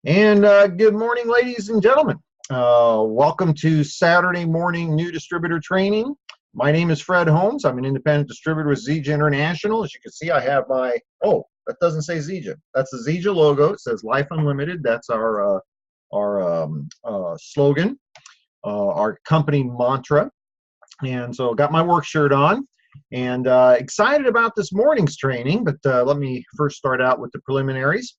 And good morning, ladies and gentlemen. Welcome to Saturday morning new distributor training. My name is Fred Holmes. I'm an independent distributor with Zija International. As you can see, I have my, oh, that doesn't say Zija. That's the Zija logo. It says Life Unlimited. That's our slogan, our company mantra. And so got my work shirt on and excited about this morning's training, but let me first start out with the preliminaries.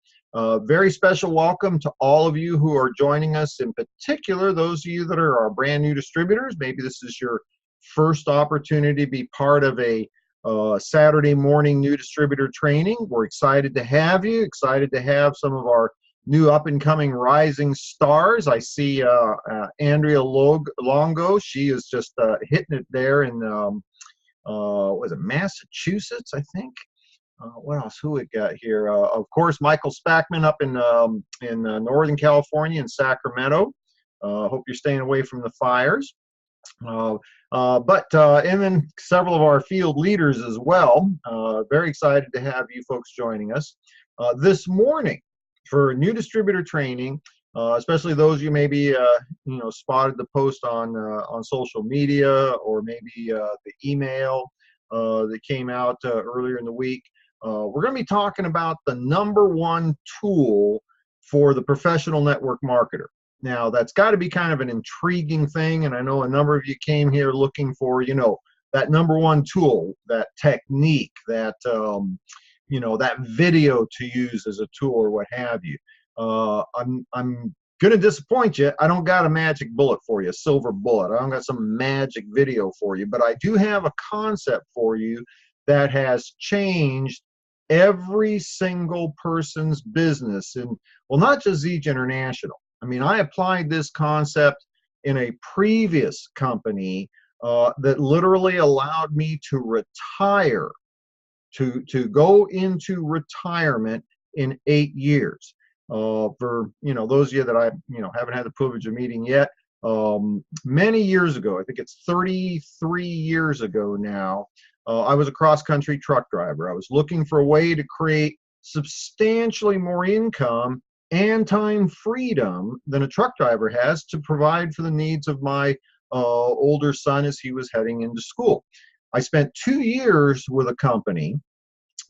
Very special welcome to all of you who are joining us, in particular those of you that are our brand new distributors. Maybe this is your first opportunity to be part of a Saturday morning new distributor training. We're excited to have you, excited to have some of our new up-and-coming rising stars. I see Andrea Longo. She is just hitting it there in, was it Massachusetts, I think? What else? Who we got here? Of course, Michael Spackman up in Northern California in Sacramento. Hope you're staying away from the fires. And then several of our field leaders as well. Very excited to have you folks joining us this morning for new distributor training, especially those you maybe spotted the post on social media, or maybe the email that came out earlier in the week. We're going to be talking about the #1 tool for the professional network marketer. Now, that's got to be kind of an intriguing thing, and I know a number of you came here looking for, that #1 tool, that technique, that that video to use as a tool or what have you. I'm going to disappoint you. I don't got a magic bullet for you, a silver bullet. I don't got some magic video for you, but I do have a concept for you that has changed every single person's business. And, well, not just Zija International. I mean, I applied this concept in a previous company that literally allowed me to retire, to go into retirement in 8 years. For those of you that I haven't had the privilege of meeting yet, many years ago, I think it's 33 years ago now, I was a cross-country truck driver. I was looking for a way to create substantially more income and time freedom than a truck driver has to provide for the needs of my older son as he was heading into school. I spent 2 years with a company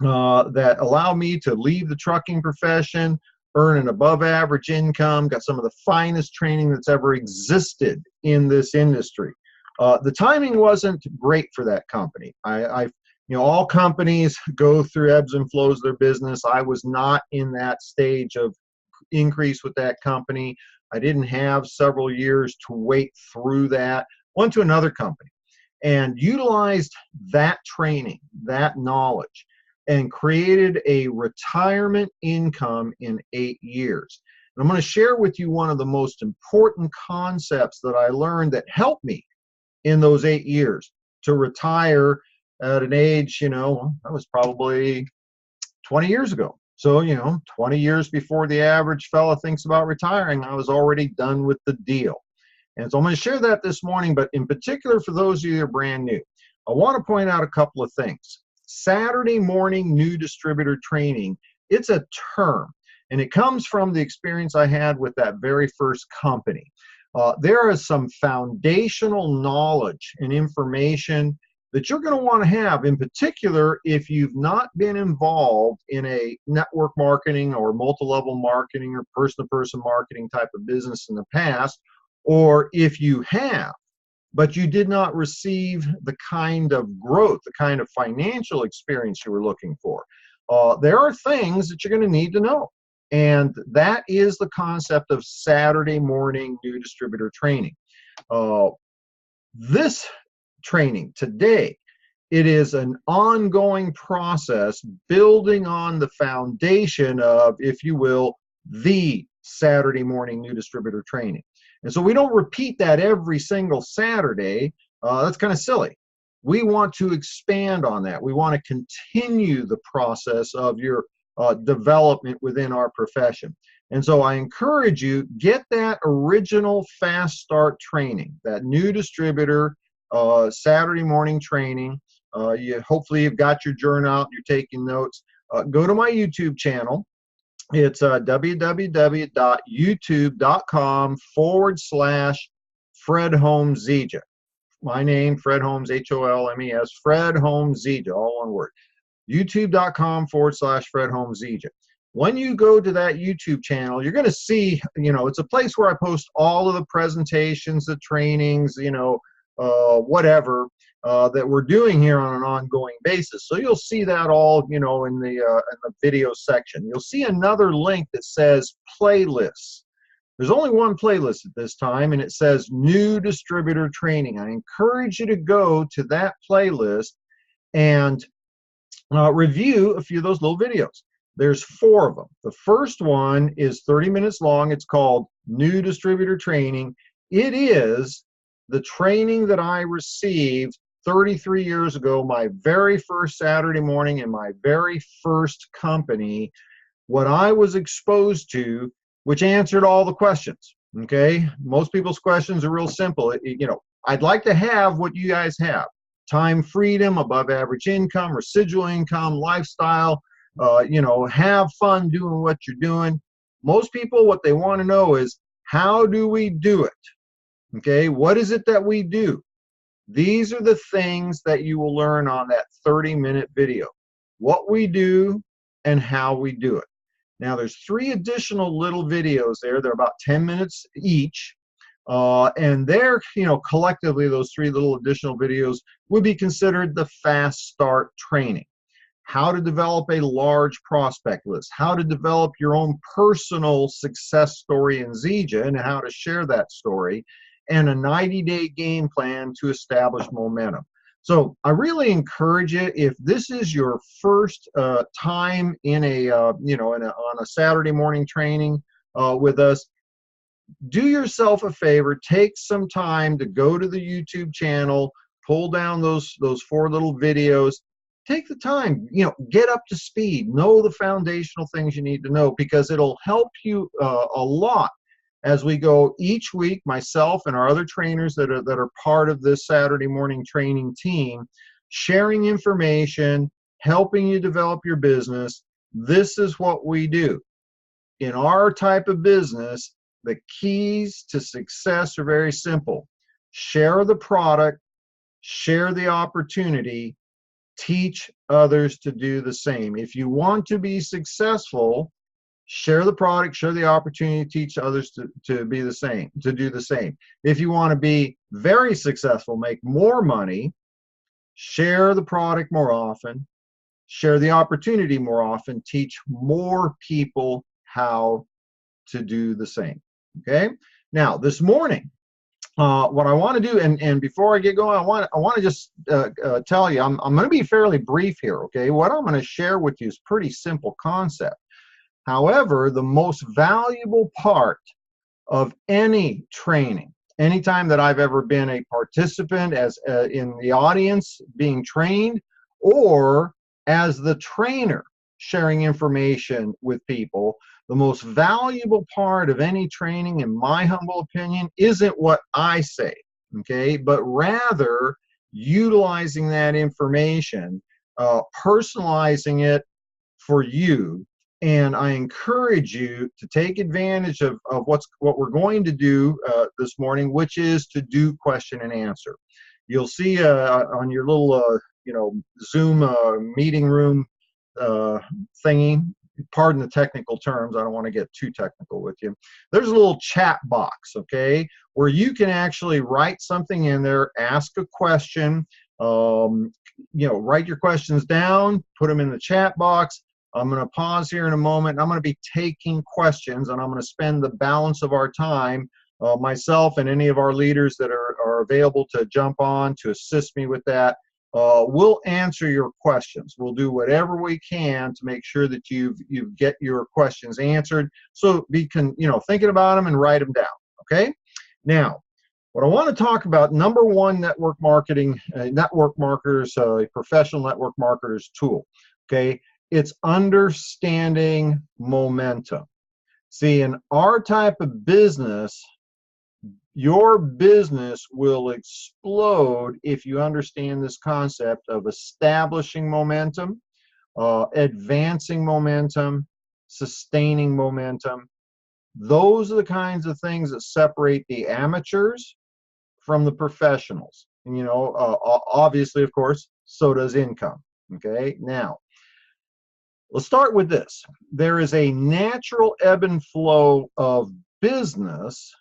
that allowed me to leave the trucking profession, earn an above average income, got some of the finest training that's ever existed in this industry. The timing wasn't great for that company. All companies go through ebbs and flows of their business. I was not in that stage of increase with that company. I didn't have several years to wait through that. Went to another company and utilized that training, that knowledge, and created a retirement income in 8 years. And I'm going to share with you one of the most important concepts that I learned that helped me in those 8 years to retire at an age, that was probably 20 years ago. So, 20 years before the average fella thinks about retiring, I was already done with the deal. And so I'm going to share that this morning, but in particular for those of you that are brand new, I want to point out a couple of things. Saturday morning new distributor training, it's a term, and it comes from the experience I had with that very first company. There is some foundational knowledge and information that you're going to want to have, in particular if you've not been involved in a network marketing or multi-level marketing or person-to-person marketing type of business in the past, or if you have, but you did not receive the kind of growth, the kind of financial experience you were looking for. There are things that you're going to need to know. And that is the concept of Saturday morning new distributor training. This training today, it is an ongoing process building on the foundation of, if you will, the Saturday morning new distributor training. And so we don't repeat that every single Saturday. That's kind of silly. We want to expand on that. We want to continue the process of your development within our profession. And so I encourage you, get that original fast start training, that new distributor Saturday morning training. Hopefully you've got your journal out, you're taking notes. Go to my YouTube channel. It's www.youtube.com/Fred Holmes Zija. My name, Fred Holmes, Holmes, Fred Holmes Zija, all one word. youtube.com/Fred Holmes Zija. When you go to that YouTube channel, you're going to see, it's a place where I post all of the presentations, the trainings, whatever that we're doing here on an ongoing basis. So you'll see that all, in the video section. You'll see another link that says playlists. There's only one playlist at this time, and it says New Distributor Training. I encourage you to go to that playlist and review a few of those little videos. There's 4 of them. The first one is 30 minutes long. It's called New Distributor Training. It is the training that I received 33 years ago, my very first Saturday morning in my very first company, what I was exposed to, which answered all the questions. Okay, most people's questions are real simple. I'd like to have what you guys have: time freedom, above average income, residual income, lifestyle, have fun doing what you're doing. Most people, what they want to know is, how do we do it? Okay, what is it that we do? These are the things that you will learn on that 30-minute video. What we do and how we do it. Now, there's 3 additional little videos there. They're about 10 minutes each. And they're, collectively, those 3 little additional videos would be considered the fast start training. How to develop a large prospect list, how to develop your own personal success story in Zija and how to share that story, and a 90-day game plan to establish momentum. So I really encourage you, if this is your first time in on a Saturday morning training with us, do yourself a favor, take some time to go to the YouTube channel, pull down those 4 little videos. Take the time, get up to speed, know the foundational things you need to know, because it'll help you a lot as we go each week. Myself and our other trainers that are part of this Saturday morning training team, sharing information, helping you develop your business. This is what we do. In our type of business, the keys to success are very simple. Share the product, share the opportunity, teach others to do the same. If you want to be successful, share the product, share the opportunity, teach others to be the same, to do the same. If you want to be very successful, make more money, share the product more often, share the opportunity more often, teach more people how to do the same. Okay? Now, this morning, what I want to do, and before I get going, I want to just tell you, I'm going to be fairly brief here. Okay, what I'm going to share with you is pretty simple concept. However, the most valuable part of any training, anytime that I've ever been a participant as in the audience being trained, or as the trainer sharing information with people, the most valuable part of any training, in my humble opinion, isn't what I say, okay, but rather utilizing that information, personalizing it for you. And I encourage you to take advantage of what we're going to do this morning, which is to do question and answer. You'll see on your little Zoom meeting room thingy, pardon the technical terms, I don't want to get too technical with you, there's a little chat box, okay, where you can actually write something in there, ask a question, write your questions down, put them in the chat box. I'm going to pause here in a moment, and I'm going to be taking questions, and I'm going to spend the balance of our time, myself and any of our leaders that are available to jump on to assist me with that. We'll answer your questions. We'll do whatever we can to make sure that you get your questions answered, so we can, thinking about them and write them down. Okay. Now, what I want to talk about, number one, network marketing, network marketers, professional network marketers tool. Okay. It's understanding momentum. See, in our type of business, your business will explode if you understand this concept of establishing momentum, advancing momentum, sustaining momentum. Those are the kinds of things that separate the amateurs from the professionals. And, obviously, of course, so does income. Okay, now let's start with this. There is a natural ebb and flow of business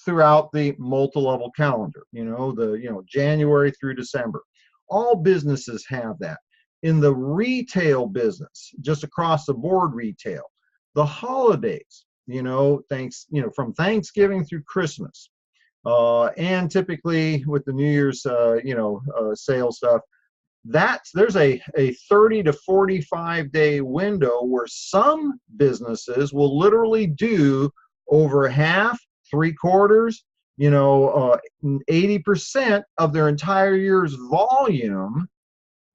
throughout the multi-level calendar. January through December. All businesses have that. In the retail business, just across the board retail, the holidays, from Thanksgiving through Christmas, and typically with the New Year's, sales stuff, there's a 30 to 45 day window where some businesses will literally do over half, 3/4, 80% of their entire year's volume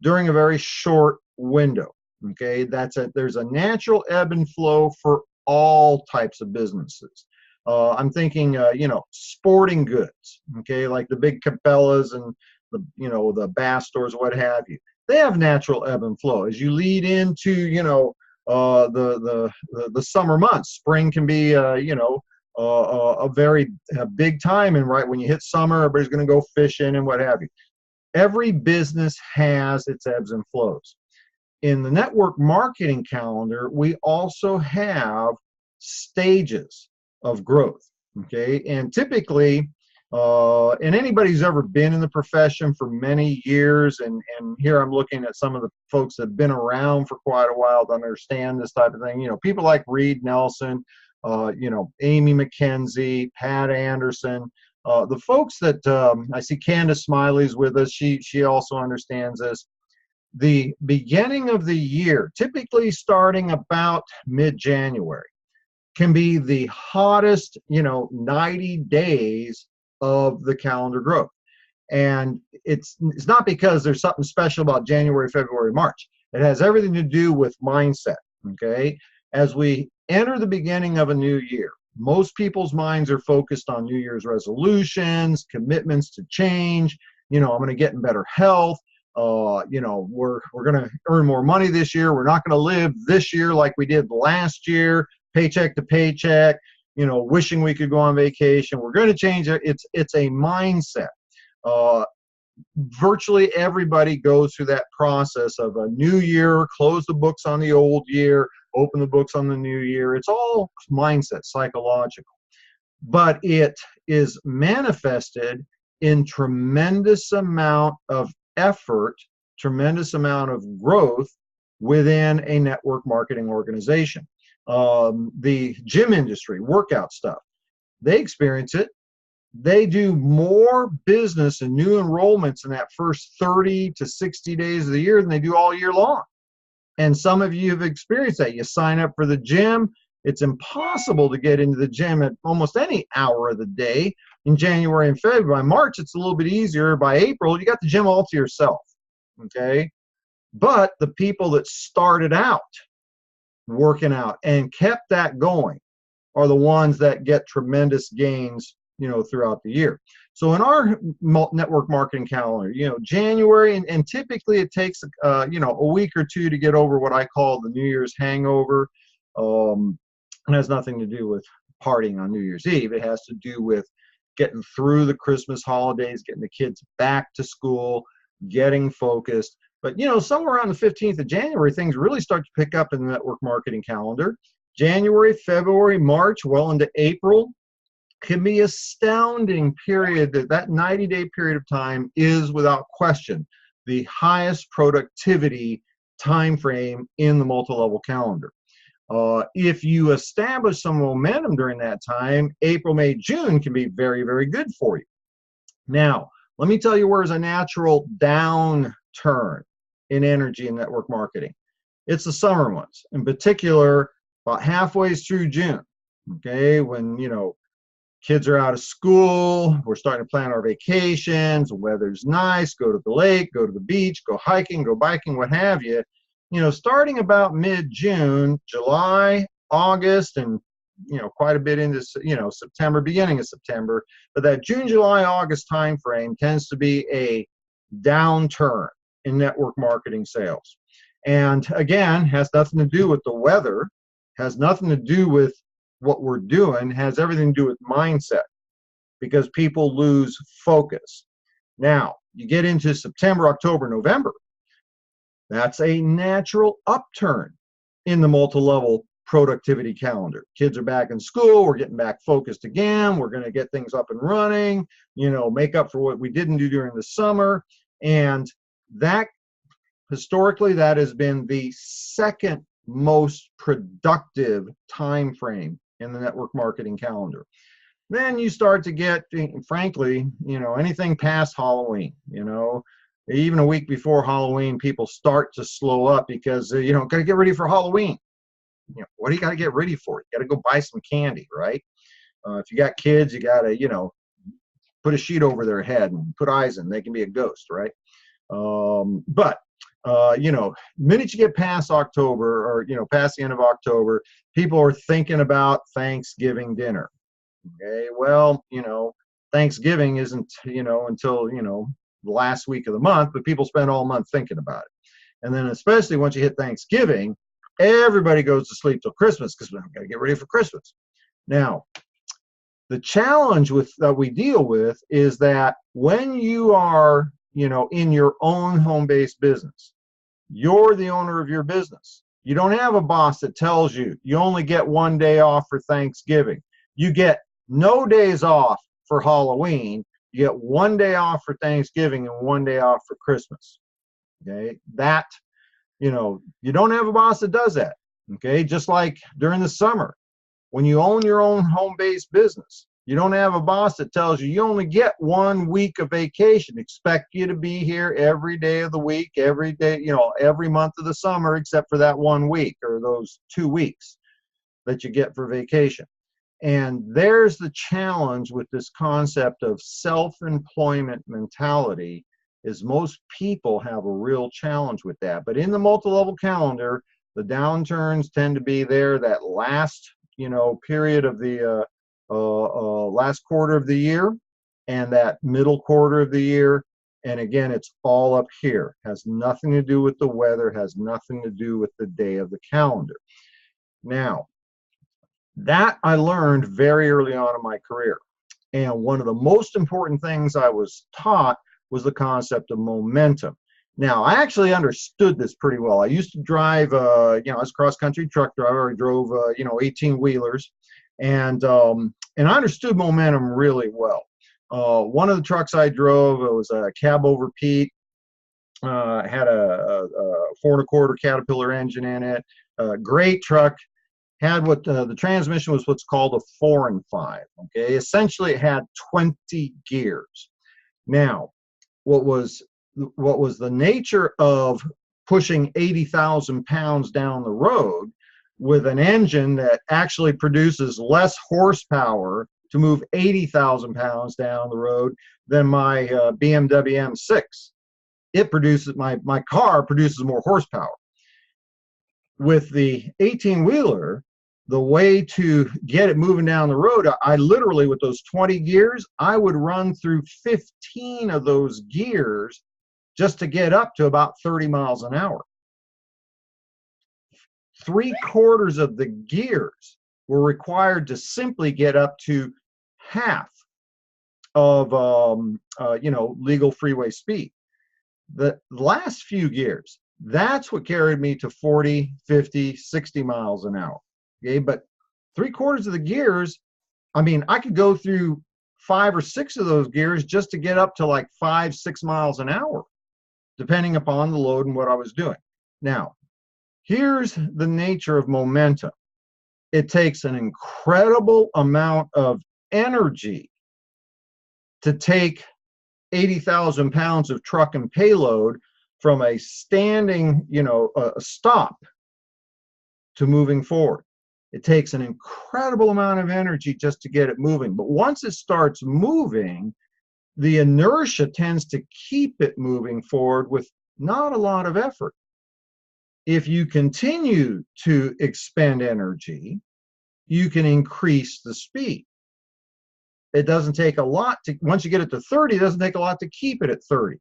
during a very short window. Okay, there's a natural ebb and flow for all types of businesses. I'm thinking, sporting goods. Okay, like the big Cabela's and the Bass stores, what have you. They have natural ebb and flow as you lead into, the summer months. Spring can be, a very big time, and right when you hit summer, everybody's going to go fishing and what have you. Every business has its ebbs and flows. In the network marketing calendar, we also have stages of growth. Okay, and typically, and anybody who's ever been in the profession for many years, and here I'm looking at some of the folks that have been around for quite a while to understand this type of thing. People like Reed Nelson, Amy McKenzie, Pat Anderson, the folks that I see Candace Smiley's with us. She also understands this. The beginning of the year, typically starting about mid-January, can be the hottest, 90 days of the calendar growth. And it's not because there's something special about January, February, March. It has everything to do with mindset. Okay, as we enter the beginning of a new year, most people's minds are focused on New Year's resolutions, commitments to change. I'm going to get in better health. We're going to earn more money this year. We're not going to live this year like we did last year, paycheck to paycheck, wishing we could go on vacation. We're going to change it. It's a mindset. Virtually everybody goes through that process of a new year, close the books on the old year, open the books on the new year. It's all mindset, psychological. But it is manifested in tremendous amount of effort, tremendous amount of growth within a network marketing organization. The gym industry, workout stuff, they experience it. They do more business and new enrollments in that first 30 to 60 days of the year than they do all year long. And some of you have experienced that. You sign up for the gym. It's impossible to get into the gym at almost any hour of the day in January and February. By March, it's a little bit easier. By April, you got the gym all to yourself. Okay? But the people that started out working out and kept that going are the ones that get tremendous gains, throughout the year. So in our network marketing calendar, January, and typically it takes, a week or two to get over what I call the New Year's hangover. It has nothing to do with partying on New Year's Eve. It has to do with getting through the Christmas holidays, getting the kids back to school, getting focused. But, somewhere around the 15th of January, things really start to pick up in the network marketing calendar. January, February, March, well into April, can be astounding period. That 90-day period of time is, without question, the highest productivity time frame in the multi-level calendar. If you establish some momentum during that time, April, May, June can be very, very good for you. Now, let me tell you where's a natural downturn in energy in network marketing. It's the summer months, in particular, about halfway through June. Okay, when kids are out of school, we're starting to plan our vacations, the weather's nice, go to the lake, go to the beach, go hiking, go biking, what have you. Starting about mid-June, July, August, and quite a bit into September, beginning of September, but that June, July, August time frame tends to be a downturn in network marketing sales. And again, has nothing to do with the weather. Has nothing to do with what we're doing, has everything to do with mindset, because people lose focus. Now, you get into September, October, November, that's a natural upturn in the multi-level productivity calendar. Kids are back in school, we're getting back focused again, we're going to get things up and running, make up for what we didn't do during the summer. And that, historically, that has been the second most productive time frame in the network marketing calendar. Then you start to get, frankly, anything past Halloween, even a week before Halloween, people start to slow up because, got to get ready for Halloween. What do you got to get ready for? You got to go buy some candy, right? If you got kids, you got to, put a sheet over their head and put eyes in. They can be a ghost, right? But minute you get past October, or, past the end of October, people are thinking about Thanksgiving dinner. Okay, well, Thanksgiving isn't, until, the last week of the month, but people spend all month thinking about it. And then especially once you hit Thanksgiving, everybody goes to sleep till Christmas because we've got to get ready for Christmas. Now, the challenge that we deal with is that when you are, in your own home-based business, you're the owner of your business. You don't have a boss that tells you you only get one day off for Thanksgiving. You get no days off for Halloween. You get one day off for Thanksgiving and one day off for Christmas. Okay, that, you don't have a boss that does that. Okay, just like during the summer, when you own your own home-based business, you don't have a boss that tells you you only get 1 week of vacation. Expect you to be here every day of the week, every day, every month of the summer, except for that 1 week or those 2 weeks that you get for vacation. And there's the challenge with this concept of self-employment mentality, is most people have a real challenge with that. But in the multi-level calendar, the downturns tend to be there that last, period of the last quarter of the year and that middle quarter of the year. And again, it's all up here. Has nothing to do with the weather, has nothing to do with the day of the calendar. Now, that I learned very early on in my career. And one of the most important things I was taught was the concept of momentum. Now, I actually understood this pretty well. I used to drive, I was a cross-country truck driver. I drove, 18-wheelers. And I understood momentum really well. One of the trucks I drove, it was a cab over Pete. Had a 4 1/4 Caterpillar engine in it. Great truck. Had what the transmission was what's called a 4 and 5. Okay, essentially it had 20 gears. Now, what was the nature of pushing 80,000 pounds down the road with an engine that actually produces less horsepower to move 80,000 pounds down the road than my BMW M6? It produces, my car produces more horsepower. With the 18-wheeler, the way to get it moving down the road, I literally, with those 20 gears, I would run through 15 of those gears just to get up to about 30 miles an hour. 3/4 of the gears were required to simply get up to half of legal freeway speed. The last few gears, that's what carried me to 40, 50, 60 miles an hour. Okay, but 3/4 of the gears, I mean, I could go through 5 or 6 of those gears just to get up to like 5, 6 miles an hour, depending upon the load and what I was doing. Now, here's the nature of momentum. It takes an incredible amount of energy to take 80,000 pounds of truck and payload from a standing, a stop to moving forward. It takes an incredible amount of energy just to get it moving. But once it starts moving, the inertia tends to keep it moving forward with not a lot of effort. If you continue to expend energy, you can increase the speed. It doesn't take a lot to, once you get it to 30, it doesn't take a lot to keep it at 30.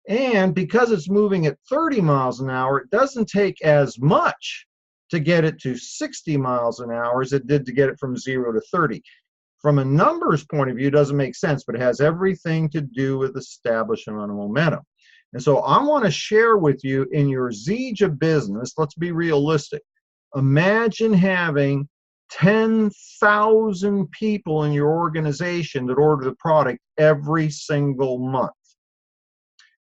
And because it's moving at 30 miles an hour, it doesn't take as much to get it to 60 miles an hour as it did to get it from 0 to 30. From a numbers point of view, it doesn't make sense, but it has everything to do with establishment of momentum. And so I want to share with you in your Zija business, let's be realistic. Imagine having 10,000 people in your organization that order the product every single month.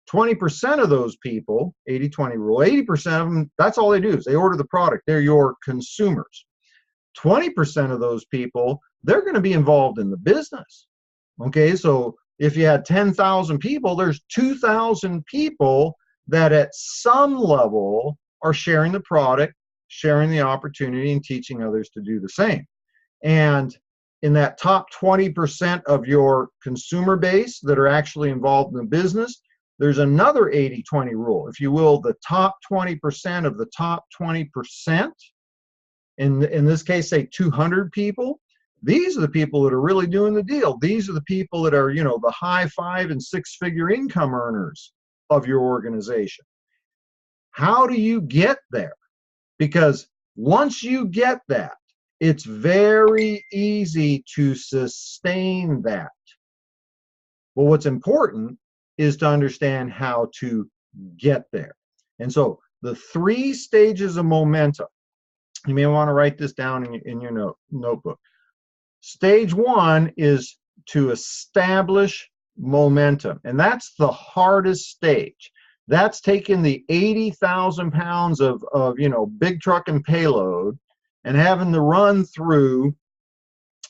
20% of those people, 80-20 rule, 80% of them, that's all they do is they order the product. They're your consumers. 20% of those people, they're going to be involved in the business. Okay, so if you had 10,000 people, there's 2,000 people that at some level are sharing the product, sharing the opportunity, and teaching others to do the same. And in that top 20% of your consumer base that are actually involved in the business, there's another 80-20 rule. If you will, the top 20% of the top 20%, in this case, say 200 people, these are the people that are really doing the deal. These are the people that are, the high 5- and 6-figure income earners of your organization. How do you get there? Because once you get that, it's very easy to sustain that. Well, what's important is to understand how to get there. And so the 3 stages of momentum, you may want to write this down in your notebook. Stage 1 is to establish momentum, and that's the hardest stage. That's taking the 80,000 pounds of big truck and payload and having to run through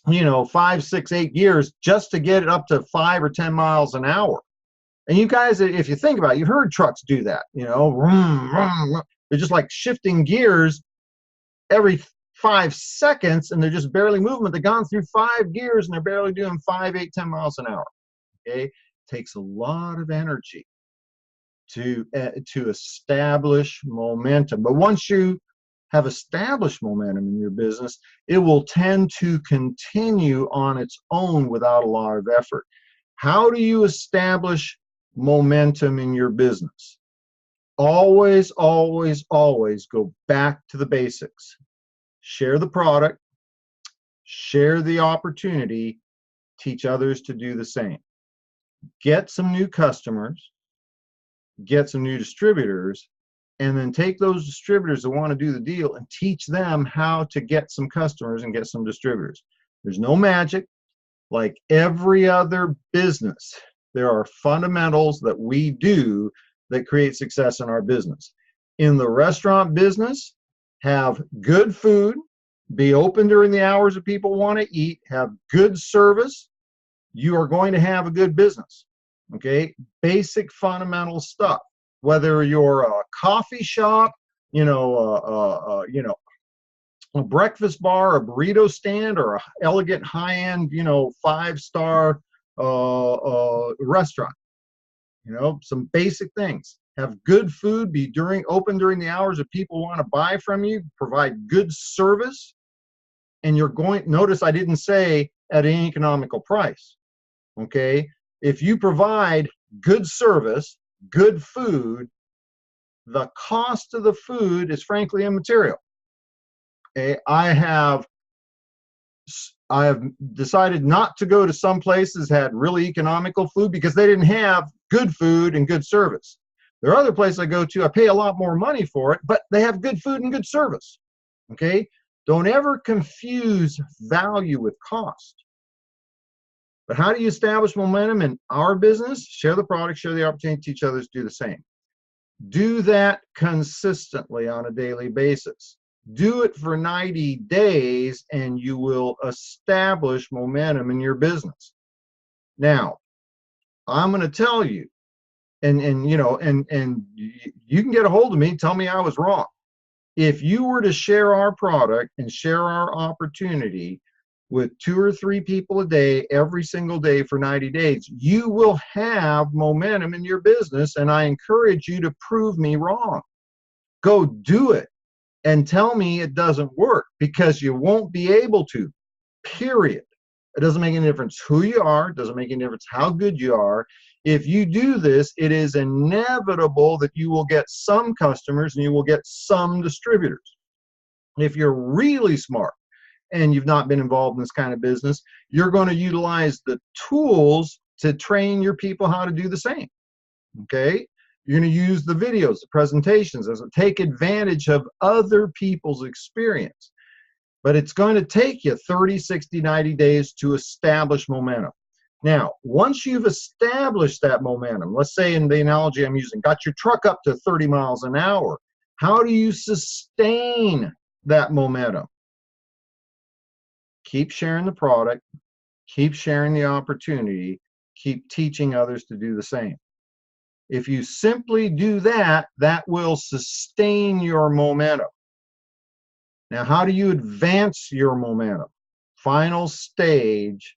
5, 6, 8 gears just to get it up to 5 or 10 miles an hour. And you guys, if you think about it, you've heard trucks do that, vroom, vroom, vroom. They're just like shifting gears every 5 seconds, and they're just barely moving. They've gone through 5 gears, and they're barely doing 5, 8, 10 miles an hour. Okay, it takes a lot of energy to establish momentum. But once you have established momentum in your business, it will tend to continue on its own without a lot of effort. How do you establish momentum in your business? Always, always, always go back to the basics. Share the product, share the opportunity, teach others to do the same. Get some new customers, get some new distributors, and then take those distributors that want to do the deal and teach them how to get some customers and get some distributors. There's no magic. Like every other business, there are fundamentals that we do that create success in our business. In the restaurant business, have good food, be open during the hours that people want to eat, have good service, you are going to have a good business. Okay, basic fundamental stuff. Whether you're a coffee shop, a breakfast bar, a burrito stand, or an elegant high-end, 5-star restaurant. Some basic things. Have good food, be open during the hours that people want to buy from you, provide good service, and notice I didn't say at an economical price. Okay? If you provide good service, good food, the cost of the food is frankly immaterial. Okay? I have decided not to go to some places that had really economical food because they didn't have good food and good service. There are other places I go to, I pay a lot more money for it, but they have good food and good service. Okay? Don't ever confuse value with cost. But how do you establish momentum in our business? Share the product, share the opportunity, teach others to do the same. Do that consistently on a daily basis. Do it for 90 days and you will establish momentum in your business. Now, I'm going to tell you, and you can get a hold of me, tell me I was wrong. If you were to share our product and share our opportunity with 2 or 3 people a day, every single day for 90 days, you will have momentum in your business, and I encourage you to prove me wrong. Go do it and tell me it doesn't work, because you won't be able to, period. It doesn't make any difference who you are. It doesn't make any difference how good you are. If you do this, it is inevitable that you will get some customers and you will get some distributors. If you're really smart and you've not been involved in this kind of business, you're going to utilize the tools to train your people how to do the same. Okay? You're going to use the videos, the presentations, as take advantage of other people's experience. But it's going to take you 30, 60, 90 days to establish momentum. Now, once you've established that momentum, let's say in the analogy I'm using, got your truck up to 30 miles an hour, how do you sustain that momentum? Keep sharing the product, keep sharing the opportunity, keep teaching others to do the same. If you simply do that, that will sustain your momentum. Now, how do you advance your momentum? Final stage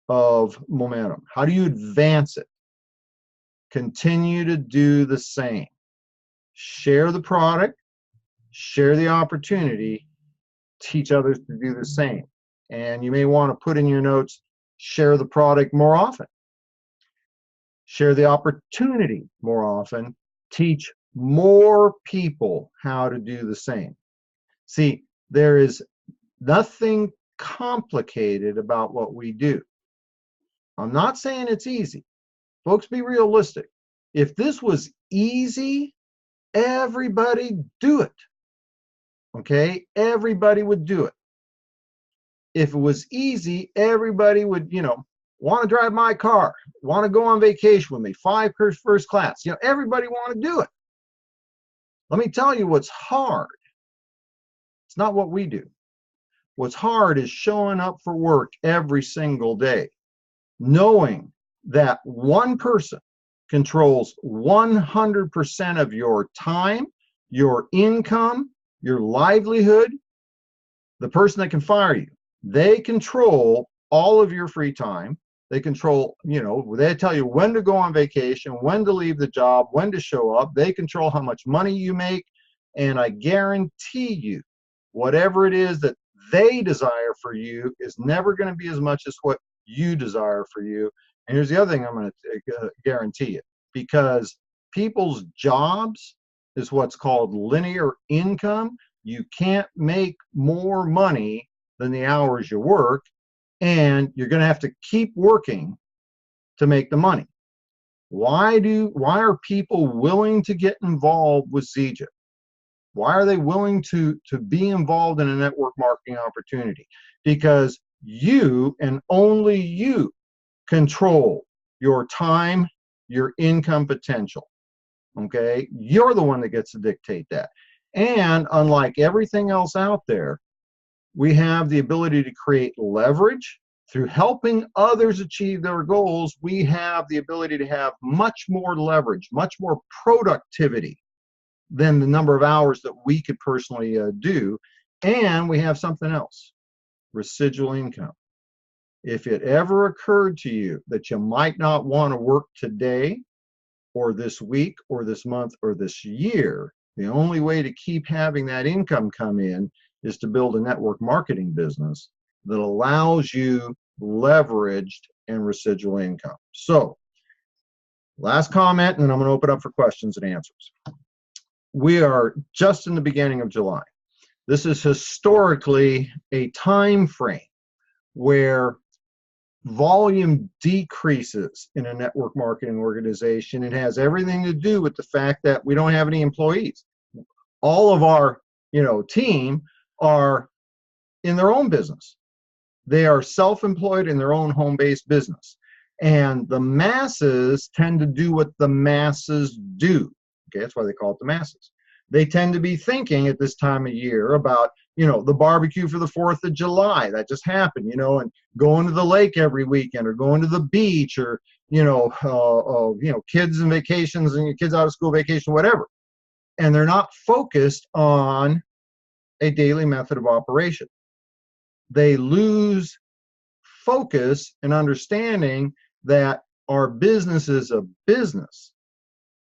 of momentum. How do you advance it? Continue to do the same. Share the product, share the opportunity, teach others to do the same. And you may want to put in your notes, share the product more often. Share the opportunity more often. Teach more people how to do the same. See, there is nothing complicated about what we do. I'm not saying it's easy. Folks, be realistic. If this was easy, everybody do it. Okay? Everybody would do it. If it was easy, everybody would, want to drive my car, want to go on vacation with me, fly first class. Everybody want to do it. Let me tell you what's hard. It's not what we do. What's hard is showing up for work every single day, knowing that one person controls 100% of your time, your income, your livelihood. The person that can fire you, they control all of your free time. They control, they tell you when to go on vacation, when to leave the job, when to show up. They control how much money you make. And I guarantee you, whatever it is that they desire for you is never going to be as much as what you desire for you. And here's the other thing I'm going to guarantee you, because people's jobs is what's called linear income. You can't make more money than the hours you work, and you're going to have to keep working to make the money. Why are people willing to get involved with ZJ? Why are they willing to be involved in a network marketing opportunity? Because you and only you control your time, your income potential. Okay? You're the one that gets to dictate that. And unlike everything else out there, we have the ability to create leverage through helping others achieve their goals. We have the ability to have much more leverage, much more productivity than the number of hours that we could personally do. And we have something else, residual income. If it ever occurred to you that you might not want to work today or this week or this month or this year, the only way to keep having that income come in is to build a network marketing business that allows you leveraged and residual income. So, last comment, and then I'm going to open up for questions and answers. We are just in the beginning of July. This is historically a time frame where volume decreases in a network marketing organization. It has everything to do with the fact that we don't have any employees. All of our, team are in their own business. They are self-employed in their own home-based business. And the masses tend to do what the masses do. Okay, that's why they call it the masses. They tend to be thinking at this time of year about, the barbecue for the 4th of July that just happened, and going to the lake every weekend, or going to the beach, or, kids and vacations and kids out of school vacation, whatever. And they're not focused on a daily method of operation. They lose focus and understanding that our business is a business.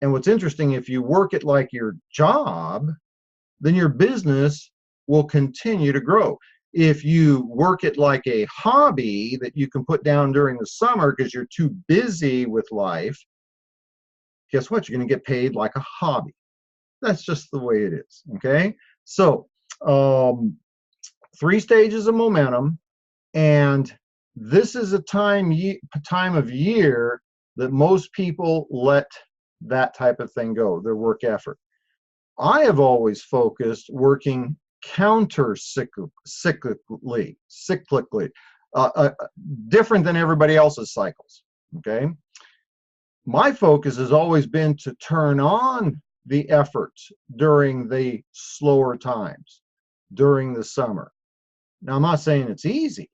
And what's interesting, if you work it like your job, then your business will continue to grow. If you work it like a hobby that you can put down during the summer because you're too busy with life, guess what? You're going to get paid like a hobby. That's just the way it is, okay? So um, 3 stages of momentum, and this is a time of year that most people let that type of thing go, their work effort. I have always focused working cyclically, different than everybody else's cycles. Okay, my focus has always been to turn on the efforts during the slower times, during the summer. Now, I'm not saying it's easy,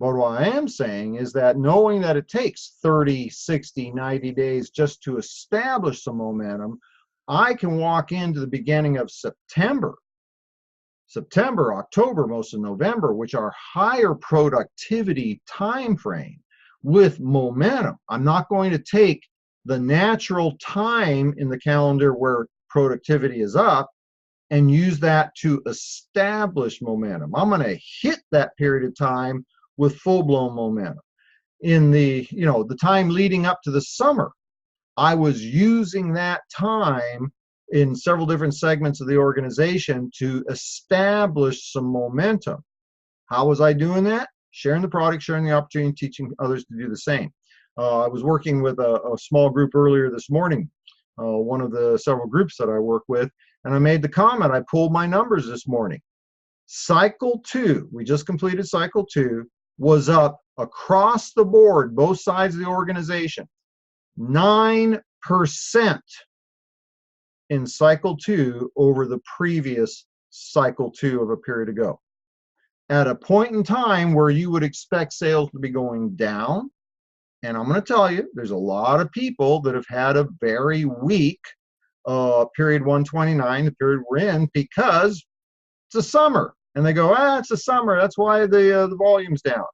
but what I am saying is that knowing that it takes 30, 60, 90 days just to establish some momentum, I can walk into the beginning of September, October, most of November, which are higher productivity time frame with momentum. I'm not going to take the natural time in the calendar where productivity is up and use that to establish momentum. I'm going to hit that period of time with full-blown momentum. In the, the time leading up to the summer, I was using that time in several different segments of the organization to establish some momentum. How was I doing that? Sharing the product, sharing the opportunity, teaching others to do the same. I was working with a small group earlier this morning, one of the several groups that I work with, and I made the comment, I pulled my numbers this morning. Cycle 2, we just completed cycle 2, was up across the board, both sides of the organization, 9% in cycle 2 over the previous cycle 2 of a period ago. At a point in time where you would expect sales to be going down, and I'm going to tell you, there's a lot of people that have had a very weak period 129, the period we're in, because it's a summer. And they go, it's a summer, that's why the volume's down.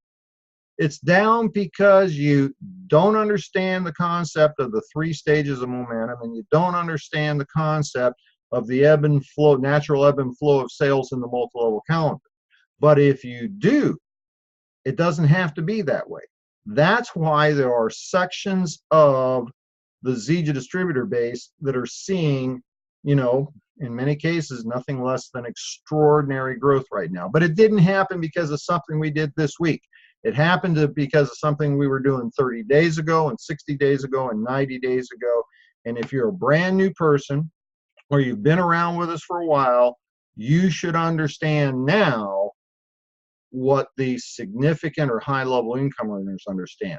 It's down because you don't understand the concept of the 3 stages of momentum, and you don't understand the concept of the ebb and flow, natural ebb and flow of sales in the multi-level calendar. But if you do, it doesn't have to be that way. That's why there are sections of the Zija distributor base that are seeing, in many cases, nothing less than extraordinary growth right now. But it didn't happen because of something we did this week. It happened because of something we were doing 30 days ago and 60 days ago and 90 days ago. And if you're a brand new person or you've been around with us for a while, you should understand now what the significant or high-level income earners understand.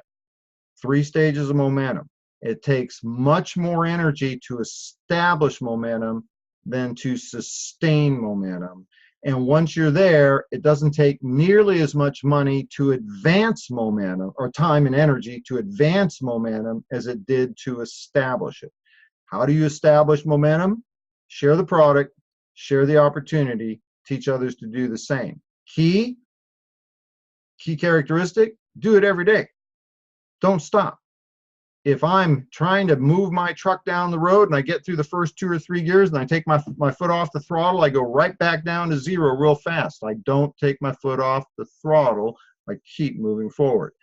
3 stages of momentum. It takes much more energy to establish momentum than to sustain momentum. And once you're there, it doesn't take nearly as much money to advance momentum, or time and energy to advance momentum, as it did to establish it. How do you establish momentum? Share the product, share the opportunity, teach others to do the same. Key characteristic, do it every day. Don't stop. If I'm trying to move my truck down the road and I get through the first 2 or 3 gears and I take my foot off the throttle, I go right back down to 0 real fast. I don't take my foot off the throttle. I keep moving forward.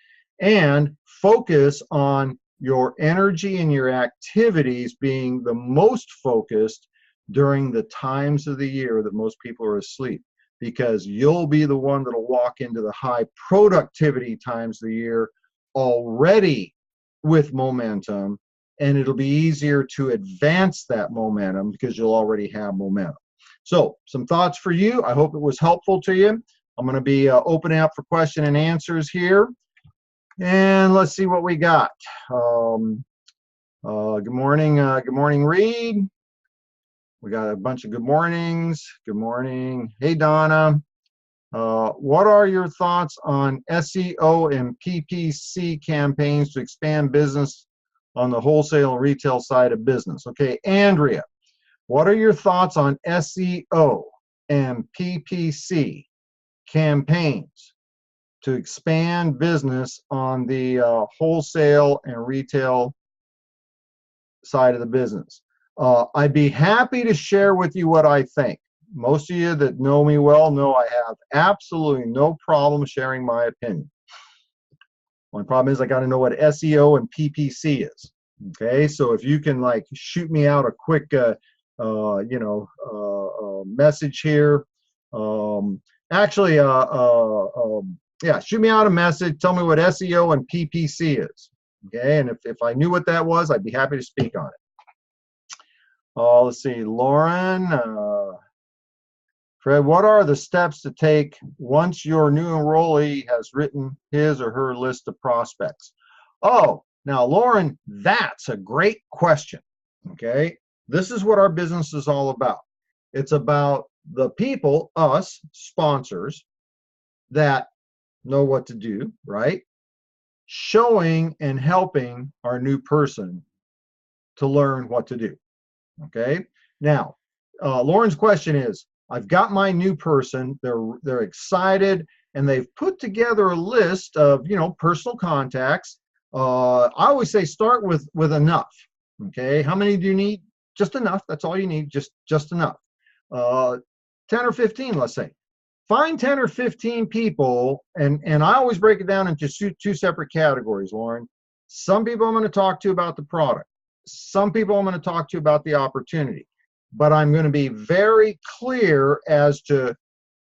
And focus on your energy and your activities being the most focused during the times of the year that most people are asleep, because you'll be the one that'll walk into the high productivity times of the year already with momentum, and it'll be easier to advance that momentum because you'll already have momentum. So some thoughts for you. I hope it was helpful to you. I'm going to be opening up for question and answers here, and let's see what we got. Good morning, Reed. We got a bunch of good mornings. Good morning. Hey, Donna. What are your thoughts on SEO and PPC campaigns to expand business on the wholesale and retail side of business? Okay, Andrea, what are your thoughts on SEO and PPC campaigns to expand business on the wholesale and retail side of the business? I'd be happy to share with you what I think. Most of you that know me well know I have absolutely no problem sharing my opinion. My problem is I got to know what SEO and PPC is. Okay, so if you can shoot me out a quick message here, Actually, yeah, shoot me out a message. Tell me what SEO and PPC is. Okay, and if I knew what that was, I'd be happy to speak on it. Let's see, Lauren. Fred, what are the steps to take once your new enrollee has written his or her list of prospects? Oh, now, Lauren, that's a great question. Okay, this is what our business is all about. It's about the people, us, sponsors, that know what to do, right? Showing and helping our new person to learn what to do. Okay, now, Lauren's question is, I've got my new person, they're excited, and they've put together a list of, personal contacts. I always say start with enough. Okay, how many do you need? Just enough. That's all you need. Just enough. 10 or 15, let's say. Find 10 or 15 people, and I always break it down into two separate categories, Lauren. Some people I'm going to talk to about the product. Some people I'm going to talk to about the opportunity. But I'm going to be very clear as to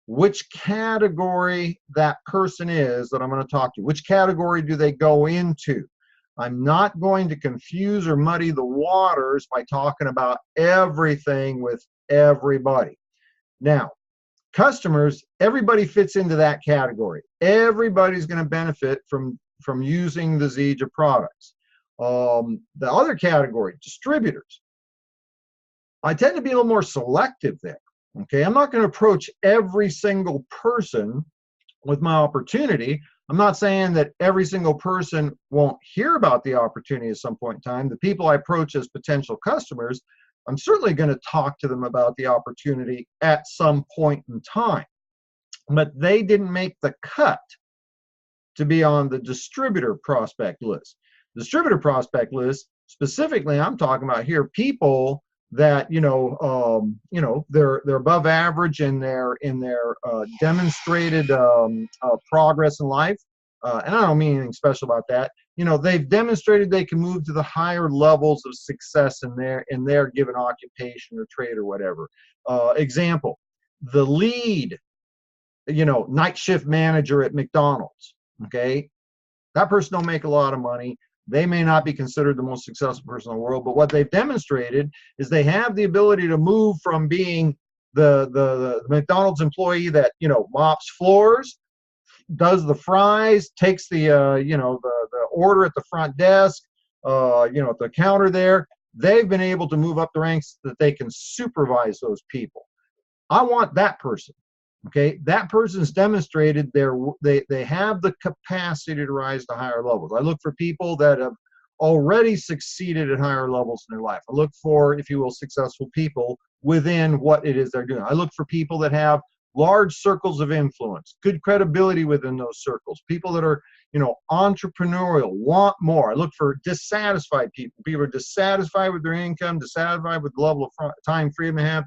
which category that person is that I'm going to talk to. Which category do they go into? I'm not going to confuse or muddy the waters by talking about everything with everybody. Now, customers, everybody fits into that category. Everybody's going to benefit from using the Zija products. The other category, distributors. I tend to be a little more selective there. Okay, I'm not going to approach every single person with my opportunity. I'm not saying that every single person won't hear about the opportunity at some point in time. The people I approach as potential customers, I'm certainly going to talk to them about the opportunity at some point in time. But they didn't make the cut to be on the distributor prospect list. Distributor prospect list, specifically, I'm talking about here people that they're above average in their demonstrated progress in life, and I don't mean anything special about that. They've demonstrated they can move to the higher levels of success in their given occupation or trade or whatever. Example: the lead, night shift manager at McDonald's. Okay, that person don't make a lot of money. They may not be considered the most successful person in the world, but what they've demonstrated is they have the ability to move from being the McDonald's employee that mops floors, does the fries, takes the the order at the front desk, at the counter there. They've been able to move up the ranks that they can supervise those people. I want that person. Okay, that person's demonstrated they have the capacity to rise to higher levels. I look for people that have already succeeded at higher levels in their life. I look for, if you will, successful people within what it is they're doing. I look for people that have large circles of influence, good credibility within those circles, people that are, entrepreneurial, want more. I look for dissatisfied people. People are dissatisfied with their income, dissatisfied with the level of time freedom they have,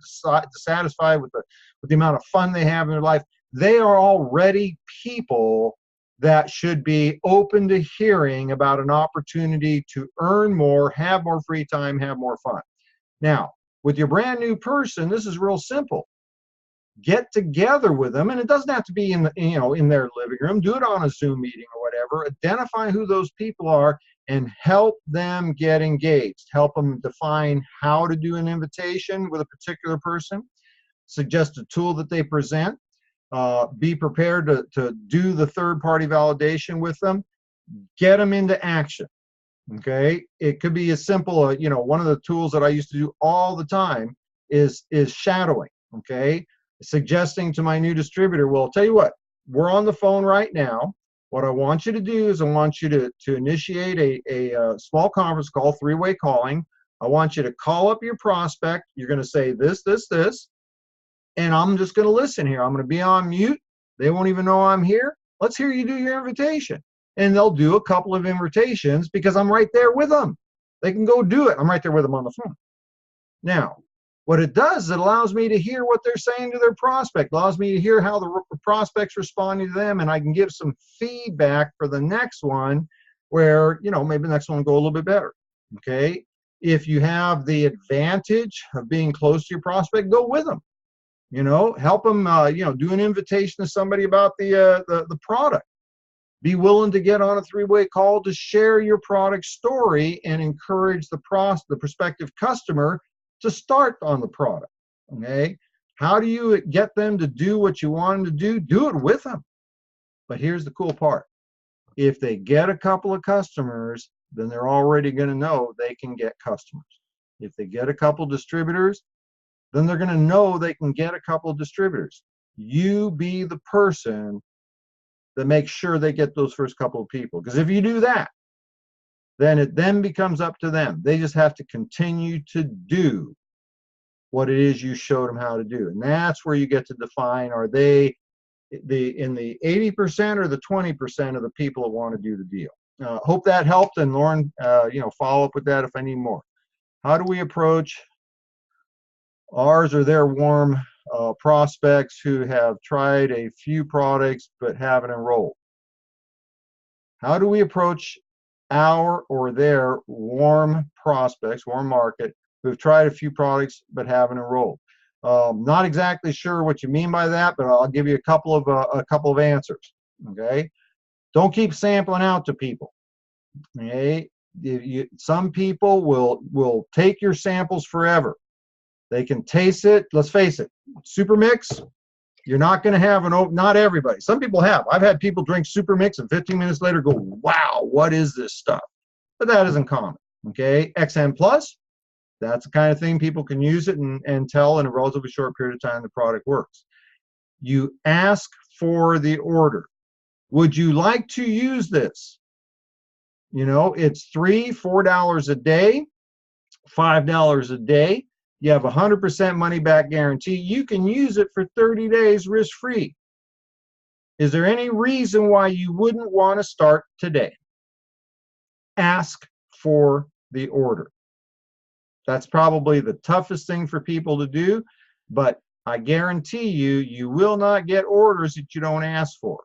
dissatisfied with the amount of fun they have in their life. They are already people that should be open to hearing about an opportunity to earn more, have more free time, have more fun. Now, with your brand new person, this is real simple. Get together with them, and it doesn't have to be in their living room. Do it on a Zoom meeting or whatever. Identify who those people are and help them get engaged. Help them define how to do an invitation with a particular person. Suggest a tool that they present. Be prepared to do the third-party validation with them. Get them into action. Okay, it could be as simple. One of the tools that I used to do all the time is shadowing. Okay, suggesting to my new distributor, well, I'll tell you what, we're on the phone right now. What I want you to do is I want you to initiate a small conference call, three-way calling. I want you to call up your prospect. You're going to say this, and I'm just going to listen here. I'm going to be on mute. They won't even know I'm here. Let's hear you do your invitation. And they'll do a couple of invitations because I'm right there with them. They can go do it. I'm right there with them on the phone. Now, what it does is it allows me to hear what they're saying to their prospect, allows me to hear how the prospect's responding to them, and I can give some feedback for the next one where, maybe the next one will go a little bit better, okay? If you have the advantage of being close to your prospect, go with them. You know, help them, you know, do an invitation to somebody about the product. Be willing to get on a three-way call to share your product story and encourage the prospective customer to start on the product. Okay. How do you get them to do what you want them to do? Do it with them. But here's the cool part. If they get a couple of customers, then they're already going to know they can get customers. If they get a couple distributors, then they're going to know they can get a couple of distributors. You be the person that makes sure they get those first couple of people. Because if you do that, then it then becomes up to them. They just have to continue to do what it is you showed them how to do. And that's where you get to define, are they in the 80% or the 20% of the people that want to do the deal. Hope that helped, and Lauren, you know, follow up with that if I need more. How do we approach ours or their warm prospects who have tried a few products but haven't enrolled? How do we approach our or their warm prospects, warm market, who have tried a few products but haven't enrolled? Not exactly sure what you mean by that, but I'll give you a couple of answers. Okay, don't keep sampling out to people. Okay, some people will take your samples forever. They can taste it. Let's face it, super mix. You're not going to have not everybody. Some people have. I've had people drink super mix and 15 minutes later go, "Wow, what is this stuff?" But that isn't common. Okay, XM Plus. That's the kind of thing people can use it and tell in a relatively short period of time the product works. You ask for the order. Would you like to use this? You know, it's $3, $4 a day, $5 a day. You have 100% money back guarantee. You can use it for 30 days risk-free. Is there any reason why you wouldn't want to start today? Ask for the order. That's probably the toughest thing for people to do, but I guarantee you, you will not get orders that you don't ask for.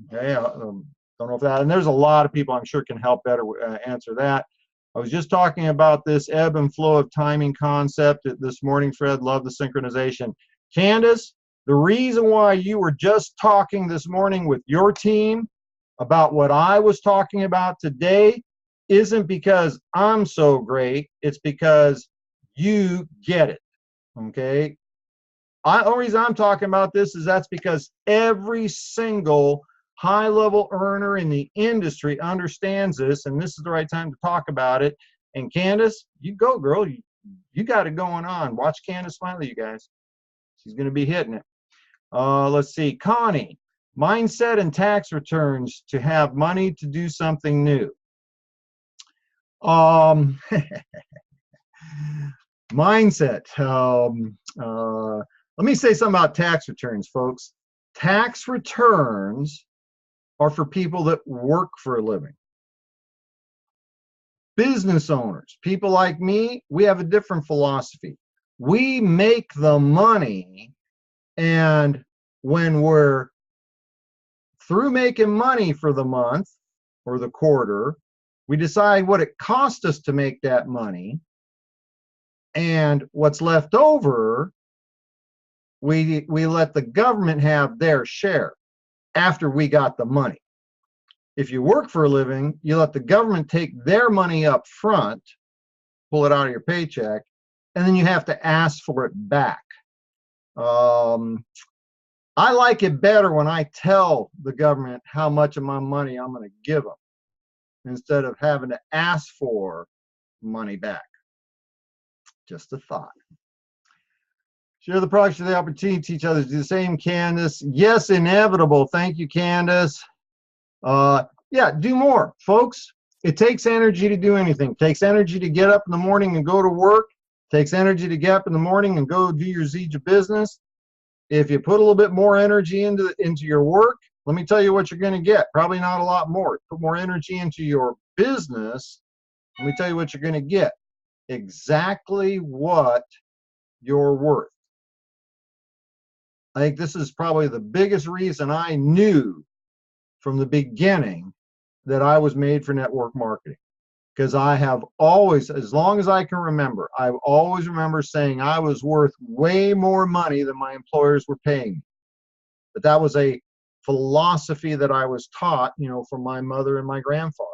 Okay, don't know if that, and there's a lot of people I'm sure can help better answer that. I was just talking about this ebb and flow of timing concept this morning, Fred. Love the synchronization. Candace, the reason why you were just talking this morning with your team about what I was talking about today isn't because I'm so great. It's because you get it. Okay. The only reason I'm talking about this is that's because every single high-level earner in the industry understands this, and this is the right time to talk about it. And Candace, you go, girl. You got it going on. Watch Candace Smiley, you guys. She's going to be hitting it. Let's see. Connie, mindset and tax returns to have money to do something new. Mindset. Let me say something about tax returns, folks. Tax returns are for people that work for a living. Business owners, people like me, we have a different philosophy. We make the money, and when we're through making money for the month or the quarter, we decide what it cost us to make that money, and what's left over, we let the government have their share after we got the money. If you work for a living, you let the government take their money up front, pull it out of your paycheck, and then you have to ask for it back. I like it better when I tell the government how much of my money I'm going to give them instead of having to ask for money back. Just a thought. Share the products, share the opportunity to teach others to do the same, Candace. Yes, inevitable. Thank you, Candace. Yeah, do more, folks. It takes energy to do anything. It takes energy to get up in the morning and go to work. It takes energy to get up in the morning and go do your Zija business. If you put a little bit more energy into your work, let me tell you what you're going to get. Probably not a lot more. Put more energy into your business. Let me tell you what you're going to get. Exactly what you're worth. I think this is probably the biggest reason I knew from the beginning that I was made for network marketing. because I have always, as long as I can remember, I've always remember saying I was worth way more money than my employers were paying me. But that was a philosophy that I was taught, from my mother and my grandfather.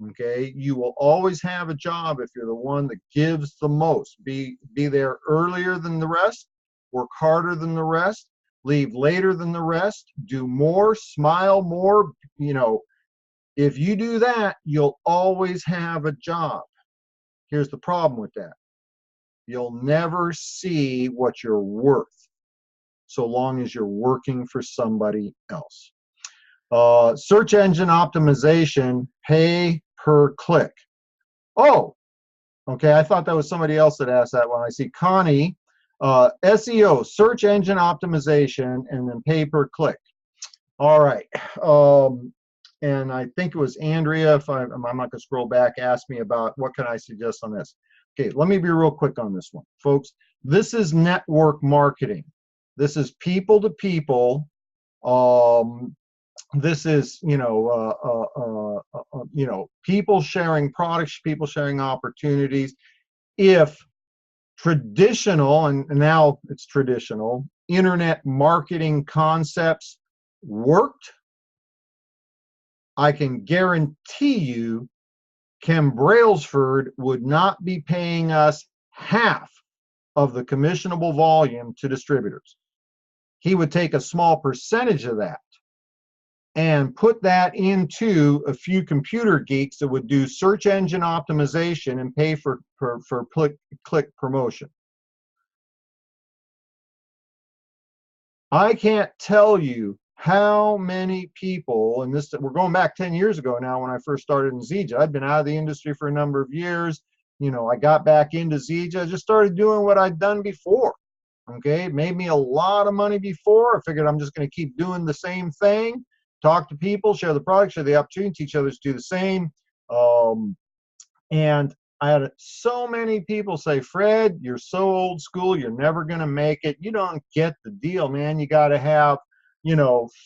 Okay, you will always have a job if you're the one that gives the most. Be there earlier than the rest, work harder than the rest, leave later than the rest, do more, smile more. If you do that, you'll always have a job. Here's the problem with that. You'll never see what you're worth so long as you're working for somebody else. Search engine optimization, pay per click. Oh, okay. I thought that was somebody else that asked that one. I see Connie, SEO, search engine optimization, and then pay per click. All right. And I think it was Andrea, if I'm not going to scroll back, asked me about what can I suggest on this. Okay, let me be real quick on this one. Folks, this is network marketing. This is people to people. This is, people sharing products, people sharing opportunities. If traditional, and now it's traditional, internet marketing concepts worked, I can guarantee you Kim Brailsford would not be paying us half of the commissionable volume to distributors. He would take a small percentage of that and put that into a few computer geeks that would do search engine optimization and pay for click promotion. I can't tell you how many people, and this, we're going back 10 years ago now when I first started in Zija. I'd been out of the industry for a number of years. I got back into Zija. I just started doing what I'd done before. Okay, it made me a lot of money before. I figured I'm just going to keep doing the same thing. Talk to people, share the product, share the opportunity, teach others to do the same. And I had so many people say, Fred, you're so old school, you're never going to make it. You don't get the deal, man. You got to have,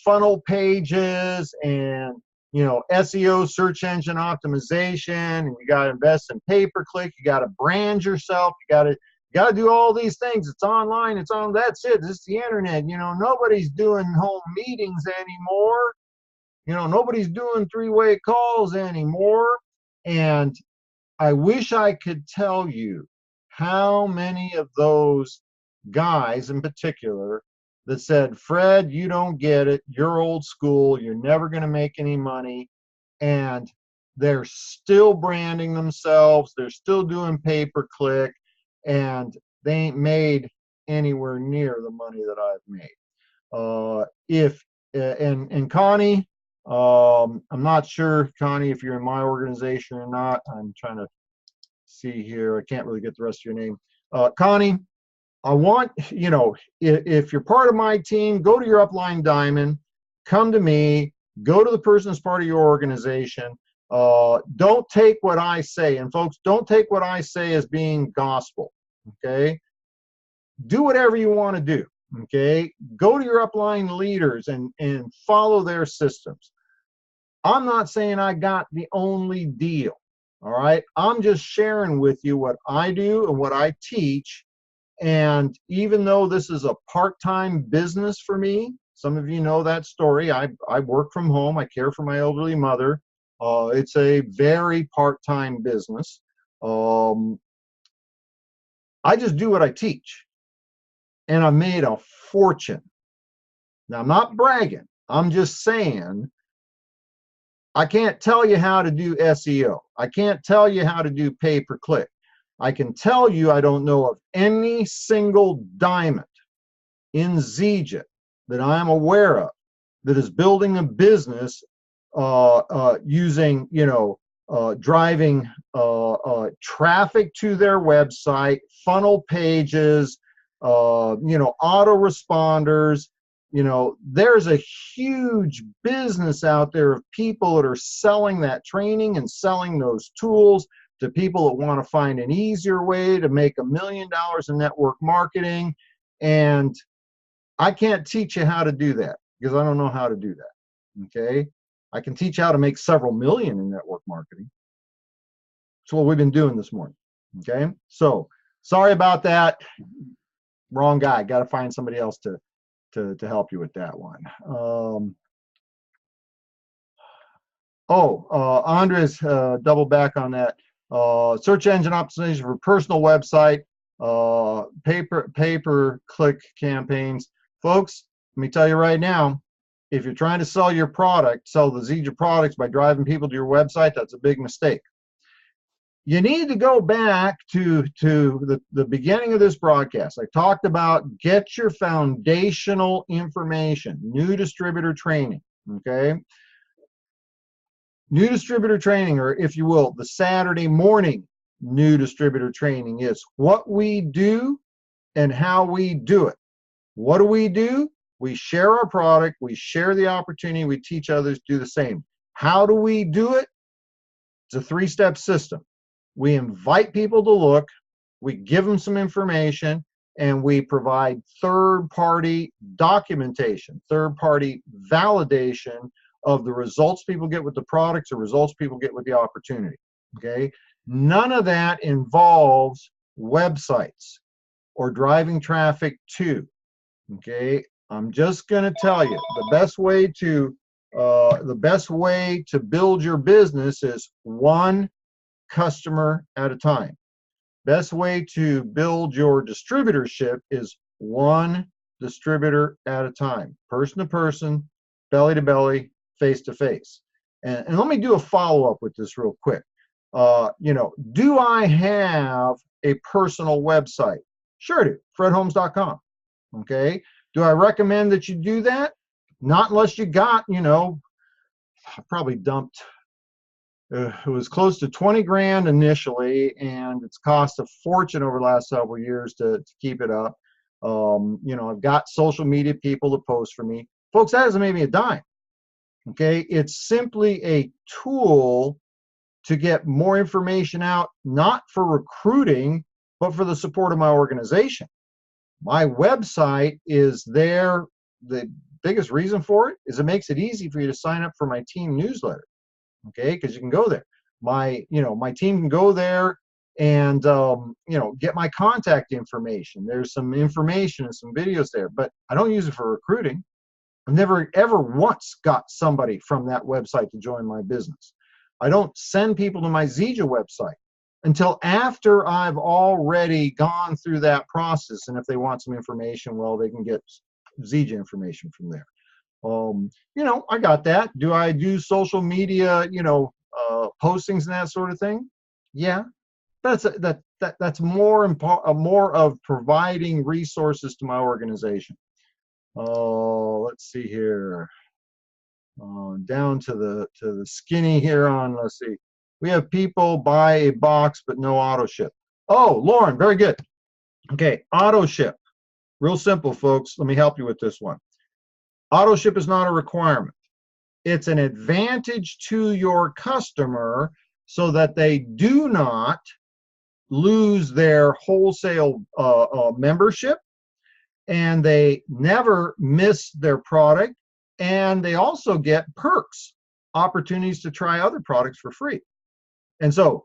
funnel pages and, SEO, search engine optimization, and you got to invest in pay-per-click. You got to brand yourself. You got to do all these things. It's online. It's on. That's it. This is the internet. Nobody's doing home meetings anymore. Nobody's doing three-way calls anymore. And I wish I could tell you how many of those guys in particular that said, Fred, you don't get it. You're old school. You're never going to make any money. And they're still branding themselves. They're still doing pay-per-click. And they ain't made anywhere near the money that I've made. And Connie, I'm not sure, Connie, if you're in my organization or not. I'm trying to see here. I can't really get the rest of your name. Connie, I want, if you're part of my team, go to your upline diamond, come to me, go to the person that's part of your organization. Don't take what I say. And folks, don't take what I say as being gospel. Okay. Do whatever you want to do. Okay. Go to your upline leaders and follow their systems. I'm not saying I got the only deal. All right. I'm just sharing with you what I do and what I teach. And even though this is a part-time business for me, some of you know that story. I work from home. I care for my elderly mother. It's a very part-time business. I just do what I teach. And I made a fortune. Now, I'm not bragging. I'm just saying, I can't tell you how to do SEO. I can't tell you how to do pay-per-click. I can tell you I don't know of any single diamond in Zija that I'm aware of that is building a business using, driving traffic to their website, funnel pages, autoresponders. There's a huge business out there of people that are selling that training and selling those tools to people that want to find an easier way to make $1 million in network marketing. And I can't teach you how to do that because I don't know how to do that. Okay. I can teach you how to make several million in network marketing. That's what we've been doing this morning. Okay, so sorry about that. Wrong guy. Got to find somebody else to help you with that one. Andres, double back on that. Search engine optimization for personal website, pay-per-click campaigns. Folks, let me tell you right now, if you're trying to sell your product, sell the Zija products by driving people to your website, that's a big mistake. You need to go back to the beginning of this broadcast. I talked about get your foundational information, new distributor training, okay? New distributor training, or if you will, the Saturday morning new distributor training is what we do and how we do it. What do? We share our product, we share the opportunity, we teach others to do the same. How do we do it? It's a three-step system. We invite people to look, we give them some information, and we provide third-party documentation, third-party validation of the results people get with the products, the results people get with the opportunity, okay? None of that involves websites or driving traffic to, okay? I'm just gonna tell you, the best way to build your business is one customer at a time. Best way to build your distributorship is one distributor at a time, person to person, belly to belly, face to face. And let me do a follow-up with this real quick. Do I have a personal website? Sure do, fredholmes.com, okay? Do I recommend that you do that? Not unless you got, I probably dumped, it was close to 20 grand initially, and it's cost a fortune over the last several years to keep it up. I've got social media people to post for me. Folks, that hasn't made me a dime, okay? It's simply a tool to get more information out, not for recruiting, but for the support of my organization. My website is there. The biggest reason for it is it makes it easy for you to sign up for my team newsletter, okay? Because you can go there. My team can go there and get my contact information. There's some information and some videos there, but I don't use it for recruiting. I've never ever once got somebody from that website to join my business. I don't send people to my Zija website until after I've already gone through that process. And if they want some information, well, they can get Zija information from there. I got that. Do I do social media, postings and that sort of thing? Yeah, but that's more of providing resources to my organization. Let's see here. Down to the skinny here on, let's see. We have people buy a box but no auto ship. Oh, Lauren, very good. Okay, auto ship. Real simple, folks. Let me help you with this one. Auto ship is not a requirement. It's an advantage to your customer so that they do not lose their wholesale membership, and they never miss their product, and they also get perks, opportunities to try other products for free. And so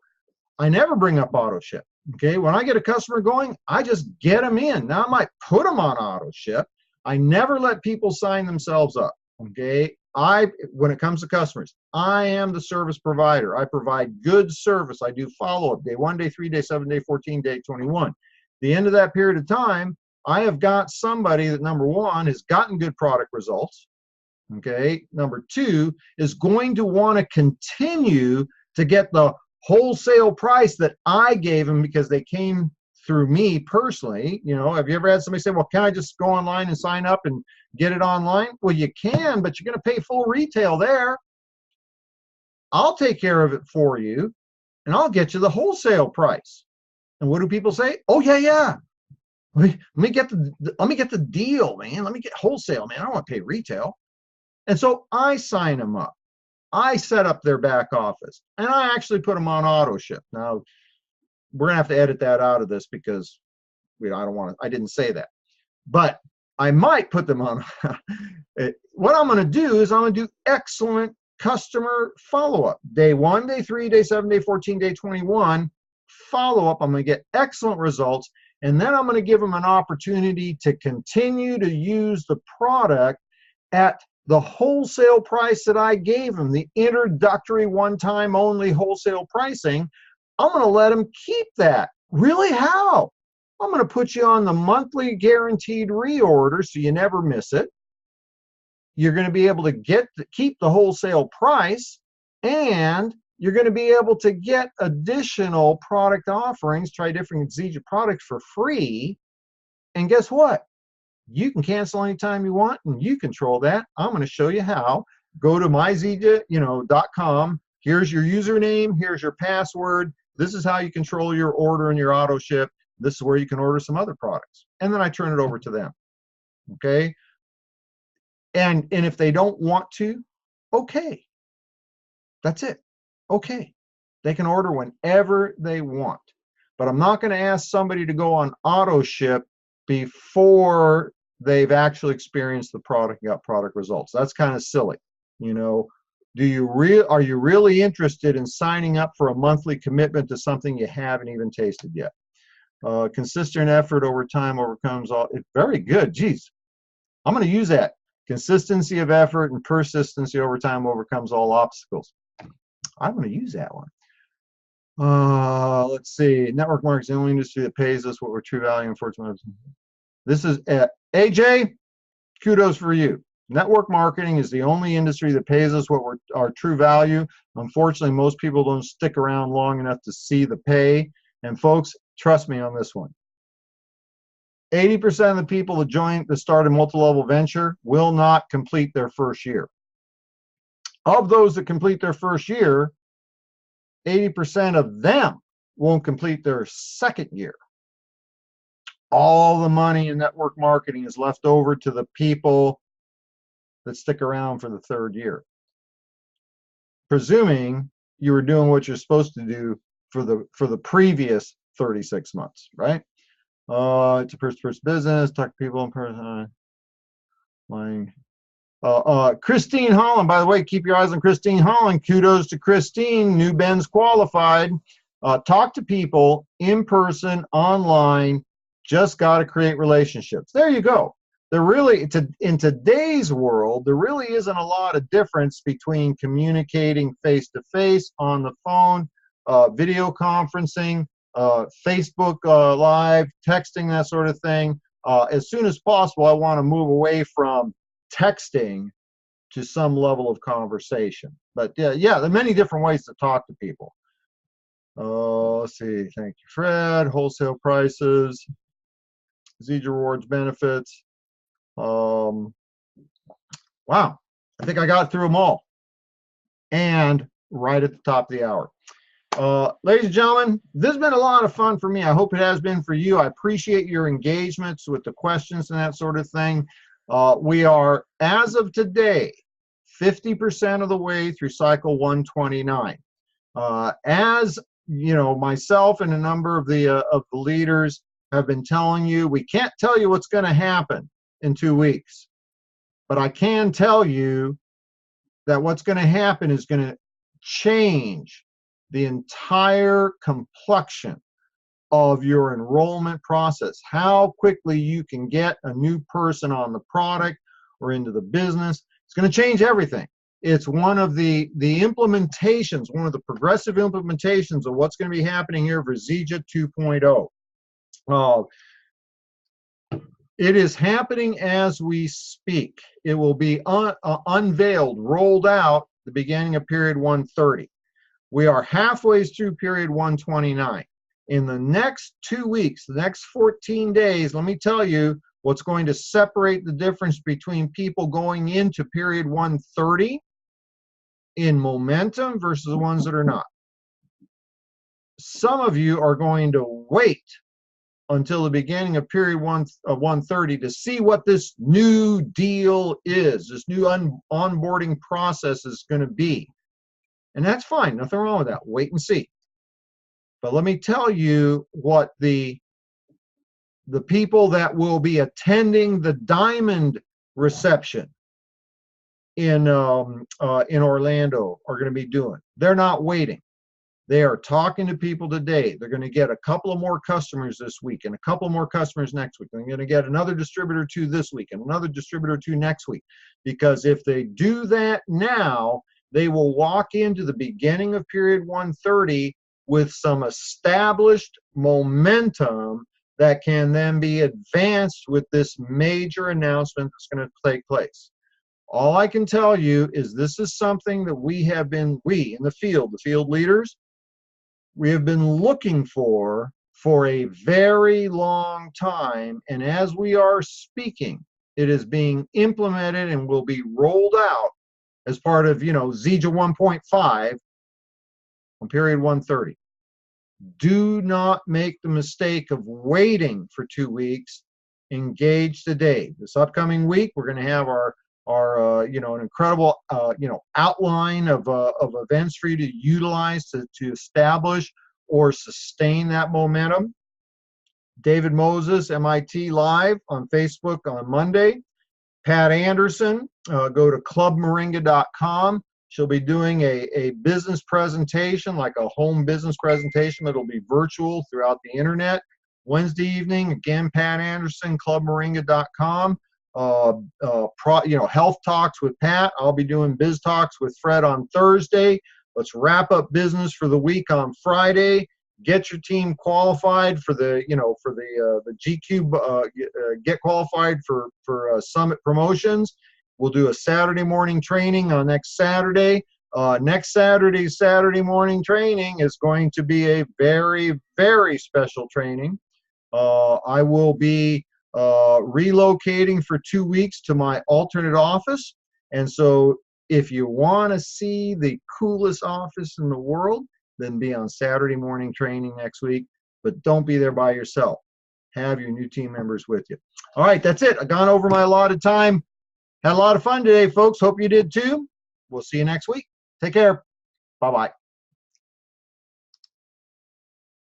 I never bring up auto ship. Okay, when I get a customer going, I just get them in. Now I might put them on auto ship. I never let people sign themselves up. Okay, when it comes to customers, I am the service provider. I provide good service. I do follow-up day 1, day 3, day 7, day 14, day 21. The end of that period of time, I have got somebody that, number one, has gotten good product results. Okay, number two, is going to want to continue to get the wholesale price that I gave them because they came through me personally. Have you ever had somebody say, well, can I just go online and sign up and get it online? Well, you can, but you're going to pay full retail there. I'll take care of it for you, and I'll get you the wholesale price. And what do people say? Oh, yeah. Let me get the deal, man. Let me get wholesale, man. I don't want to pay retail. And so I sign them up. I set up their back office, and I actually put them on auto ship. Now, we're gonna have to edit that out of this because I didn't say that, but I might put them on. What I'm gonna do is I'm gonna do excellent customer follow-up. Day 1, day 3, day 7, day 14, day 21, follow-up. I'm going to get excellent results. And then I'm going to give them an opportunity to continue to use the product at the wholesale price that I gave them, the introductory one-time only wholesale pricing. I'm going to let them keep that. Really? How? I'm going to put you on the monthly guaranteed reorder so you never miss it. You're going to be able to keep the wholesale price, and you're going to be able to get additional product offerings, try different Zija products for free. And guess what? You can cancel anytime you want, and you control that. I'm going to show you how. Go to myzija.com. Here's your username. Here's your password. This is how you control your order and your auto ship. This is where you can order some other products. And then I turn it over to them. Okay? And if they don't want to, okay. That's it. Okay. They can order whenever they want. But I'm not going to ask somebody to go on auto ship before they've actually experienced the product and got product results. That's kind of silly. You know, are you really interested in signing up for a monthly commitment to something you haven't even tasted yet? Consistent effort over time overcomes all. It's very good. Geez, I'm going to use that. Consistency of effort and persistency over time overcomes all obstacles. I'm going to use that one. Let's see. Network marketing is the only industry that pays us what we're true value. Unfortunately, this is AJ. Kudos for you. Network marketing is the only industry that pays us what our true value. Unfortunately, most people don't stick around long enough to see the pay. And folks, trust me on this one. 80% of the people that start a multi-level venture will not complete their first year. Of those that complete their first year, 80% of them won't complete their second year. All the money in network marketing is left over to the people that stick around for the third year, presuming you were doing what you're supposed to do for the previous 36 months, right? It's a person-to-person business. Talk to people in person. Christine Holland, by the way, keep your eyes on Christine Holland. Kudos to Christine. New Ben's qualified. Talk to people in person, online. Just got to create relationships. There you go. In today's world, there really isn't a lot of difference between communicating face-to-face, on the phone, video conferencing, Facebook Live, texting, that sort of thing. As soon as possible, I want to move away from texting to some level of conversation. But yeah, there are many different ways to talk to people. Let's see. Thank you, Fred. Wholesale prices, Zija rewards, benefits. Wow, I think I got through them all. And right at the top of the hour. Ladies and gentlemen, this has been a lot of fun for me. I hope it has been for you. I appreciate your engagements with the questions and that sort of thing. We are, as of today, 50% of the way through cycle 129. As you know, myself and a number of the leaders have been telling you, we can't tell you what's going to happen in 2 weeks, but I can tell you that what's going to happen is going to change the entire complexion of your enrollment process. How quickly you can get a new person on the product or into the business. It's going to change everything. It's one of the implementations, one of the progressive implementations of what's going to be happening here for Zija 2.0. It is happening as we speak. It will be unveiled, rolled out the beginning of period 130. We are halfway through period 129. In the next 2 weeks, the next 14 days, let me tell you what's going to separate the difference between people going into period 130 in momentum versus the ones that are not. Some of you are going to wait until the beginning of period 130 to see what this new deal is, this new onboarding process is going to be. And that's fine, nothing wrong with that. Wait and see. But let me tell you what the people that will be attending the diamond reception in Orlando are going to be doing. They're not waiting. They are talking to people today. They're going to get a couple of more customers this week and a couple more customers next week. They're going to get another distributor two this week and another distributor two next week. Because if they do that now, they will walk into the beginning of period 130 with some established momentum that can then be advanced with this major announcement that's going to take place. All I can tell you is this is something that we in the field leaders, we have been looking for a very long time. And as we are speaking, it is being implemented and will be rolled out as part of, ZEJA 1.5 on period 130. Do not make the mistake of waiting for 2 weeks. Engage today. This upcoming week, we're going to have our an incredible outline of events for you to utilize to establish or sustain that momentum. David Moses, MIT Live on Facebook on Monday. Pat Anderson, go to clubmoringa.com. She'll be doing a business presentation, like a home business presentation that'll be virtual throughout the internet. Wednesday evening, again, Pat Anderson, clubmoringa.com. Health talks with Pat. I'll be doing biz talks with Fred on Thursday. Let's wrap up business for the week on Friday. Get your team qualified for the GQ. Get qualified for Summit Promotions. We'll do a Saturday morning training on next Saturday. Next Saturday morning training is going to be a very, very special training. I will be relocating for 2 weeks to my alternate office. And so if you want to see the coolest office in the world, then be on Saturday morning training next week. But don't be there by yourself. Have your new team members with you. All right, that's it. I've gone over my allotted time. Had a lot of fun today, folks. Hope you did too. We'll see you next week. Take care. Bye-bye.